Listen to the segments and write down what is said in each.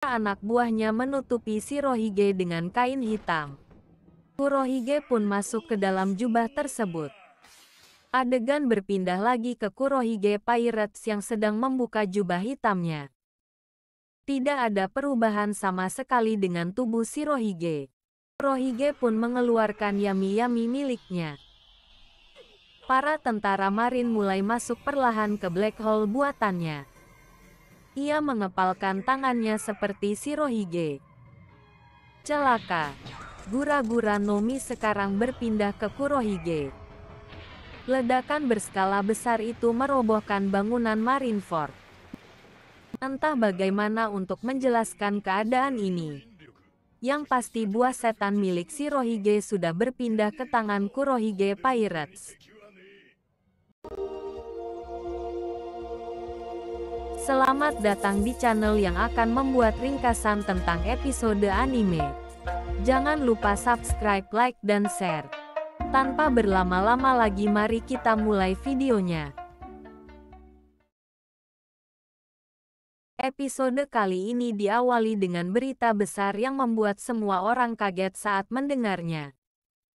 Anak buahnya menutupi Shirohige dengan kain hitam. Kurohige pun masuk ke dalam jubah tersebut. Adegan berpindah lagi ke Kurohige Pirates yang sedang membuka jubah hitamnya. Tidak ada perubahan sama sekali dengan tubuh Shirohige. Kurohige pun mengeluarkan yami-yami miliknya. Para tentara marin mulai masuk perlahan ke black hole buatannya. Ia mengepalkan tangannya seperti Shirohige. Celaka. Gura-gura Nomi sekarang berpindah ke Kurohige. Ledakan berskala besar itu merobohkan bangunan Marineford. Entah bagaimana untuk menjelaskan keadaan ini. Yang pasti buah setan milik Shirohige sudah berpindah ke tangan Kurohige Pirates. Selamat datang di channel yang akan membuat ringkasan tentang episode anime. Jangan lupa subscribe, like, dan share. Tanpa berlama-lama lagi mari kita mulai videonya. Episode kali ini diawali dengan berita besar yang membuat semua orang kaget saat mendengarnya.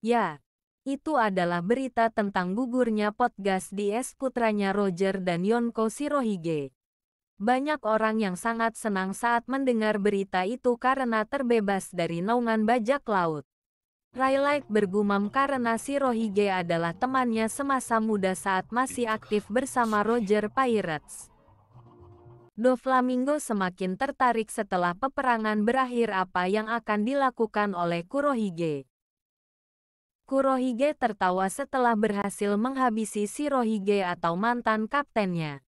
Ya, itu adalah berita tentang gugurnya podcast di es putranya Roger dan Yonko Shirohige. Banyak orang yang sangat senang saat mendengar berita itu karena terbebas dari naungan bajak laut. Rayleigh bergumam karena Shirohige adalah temannya semasa muda saat masih aktif bersama Roger Pirates. Doflamingo semakin tertarik setelah peperangan berakhir apa yang akan dilakukan oleh Kurohige. Kurohige tertawa setelah berhasil menghabisi Shirohige atau mantan kaptennya.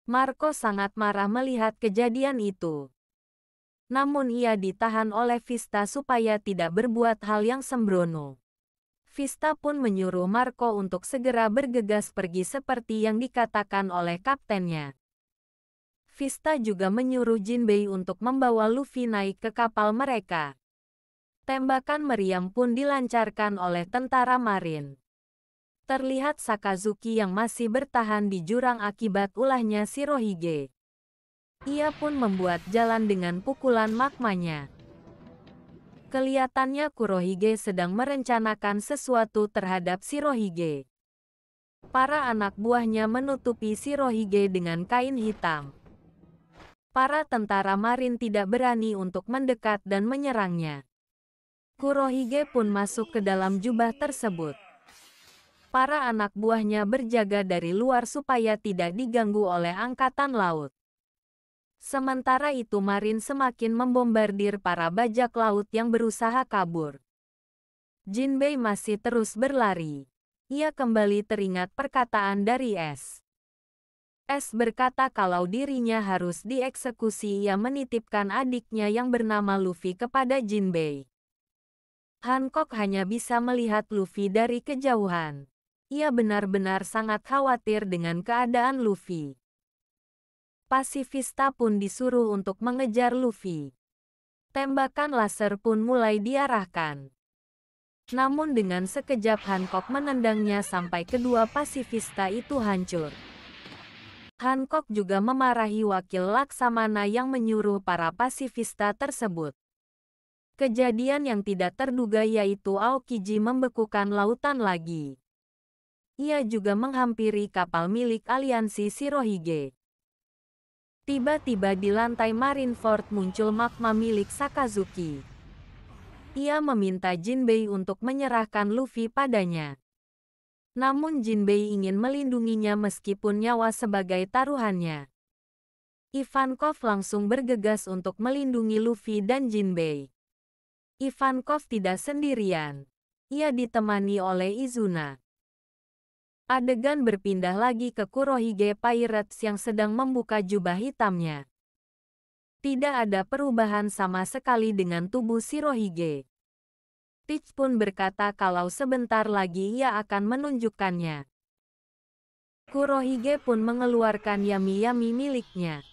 Marco sangat marah melihat kejadian itu. Namun ia ditahan oleh Vista supaya tidak berbuat hal yang sembrono. Vista pun menyuruh Marco untuk segera bergegas pergi seperti yang dikatakan oleh kaptennya. Vista juga menyuruh Jinbei untuk membawa Luffy naik ke kapal mereka. Tembakan meriam pun dilancarkan oleh tentara marin. Terlihat Sakazuki yang masih bertahan di jurang akibat ulahnya Shirohige. Ia pun membuat jalan dengan pukulan magmanya. Kelihatannya Kurohige sedang merencanakan sesuatu terhadap Shirohige. Para anak buahnya menutupi Shirohige dengan kain hitam. Para tentara marin tidak berani untuk mendekat dan menyerangnya. Kurohige pun masuk ke dalam jubah tersebut. Para anak buahnya berjaga dari luar supaya tidak diganggu oleh angkatan laut. Sementara itu marin semakin membombardir para bajak laut yang berusaha kabur. Jinbei masih terus berlari. Ia kembali teringat perkataan dari S. S berkata kalau dirinya harus dieksekusi. Ia menitipkan adiknya yang bernama Luffy kepada Jinbei. Hancock hanya bisa melihat Luffy dari kejauhan. Ia benar-benar sangat khawatir dengan keadaan Luffy. Pasifista pun disuruh untuk mengejar Luffy. Tembakan laser pun mulai diarahkan. Namun dengan sekejap Hancock menendangnya sampai kedua pasifista itu hancur. Hancock juga memarahi wakil Laksamana yang menyuruh para pasifista tersebut. Kejadian yang tidak terduga yaitu Aokiji membekukan lautan lagi. Ia juga menghampiri kapal milik aliansi Shirohige. Tiba-tiba di lantai Marineford muncul magma milik Sakazuki. Ia meminta Jinbei untuk menyerahkan Luffy padanya. Namun Jinbei ingin melindunginya meskipun nyawa sebagai taruhannya. Ivankov langsung bergegas untuk melindungi Luffy dan Jinbei. Ivankov tidak sendirian. Ia ditemani oleh Izuna. Adegan berpindah lagi ke Kurohige Pirates yang sedang membuka jubah hitamnya. Tidak ada perubahan sama sekali dengan tubuh Shirohige. Teach pun berkata kalau sebentar lagi ia akan menunjukkannya. Kurohige pun mengeluarkan yami-yami miliknya.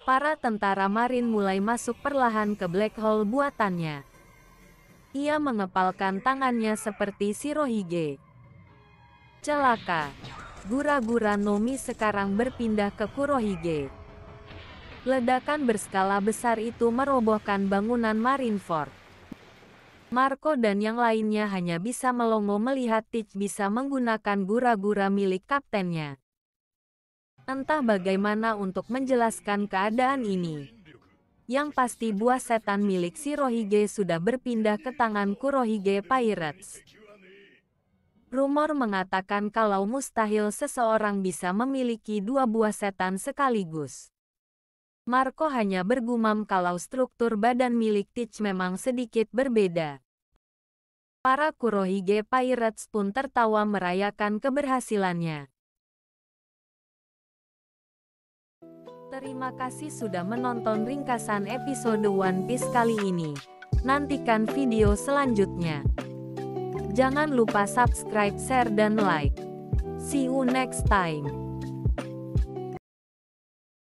Para tentara marin mulai masuk perlahan ke black hole buatannya. Ia mengepalkan tangannya seperti Shirohige. Celaka. Gura-gura Nomi sekarang berpindah ke Kurohige. Ledakan berskala besar itu merobohkan bangunan Marineford. Marco dan yang lainnya hanya bisa melongo melihat Teach bisa menggunakan gura-gura milik kaptennya. Entah bagaimana untuk menjelaskan keadaan ini. Yang pasti buah setan milik Shirohige sudah berpindah ke tangan Kurohige Pirates. Rumor mengatakan kalau mustahil seseorang bisa memiliki dua buah setan sekaligus. Marco hanya bergumam kalau struktur badan milik Teach memang sedikit berbeda. Para Kurohige Pirates pun tertawa merayakan keberhasilannya. Terima kasih sudah menonton ringkasan episode One Piece kali ini. Nantikan video selanjutnya. Jangan lupa subscribe, share, dan like. See you next time.